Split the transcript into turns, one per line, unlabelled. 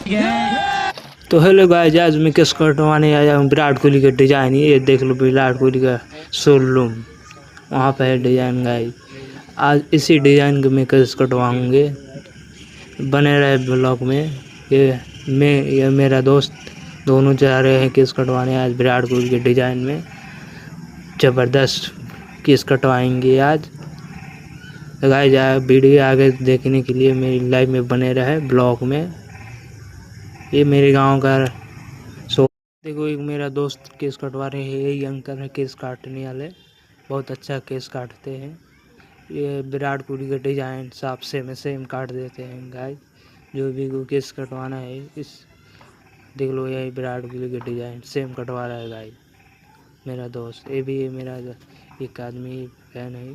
तो hello guys, आज मैं केस कटवाने आया हूँ विराट कोहली का डिजाइन। ये देख लो विराट कोहली का शोरूम, वहाँ पे है डिजाइन गाइस। आज इसी डिजाइन के मैं केस कटवाऊंगे, बने रहे ब्लॉग में। ये मेरा दोस्त दोनों जा रहे हैं केस कटवाने आज विराट कोहली के डिजाइन में। ज़बरदस्त केस कटवाएंगे आज। तो गाइस वीडियो आगे देखने के लिए मेरी लाइव में बने रहे ब्लॉग में। ये मेरे गाँव का देखो, एक मेरा दोस्त केस कटवा रहे हैं। यही अंकल है केस काटने वाले, बहुत अच्छा केस काटते हैं। ये विराट कोहली का डिजाइन साफ सेम काट देते हैं गाइस। जो भी को केस कटवाना है इस देख लो, यही विराट कोहली का डिजाइन सेम कटवा रहा है गाइस मेरा दोस्त। ये भी मेरा एक आदमी फैन है।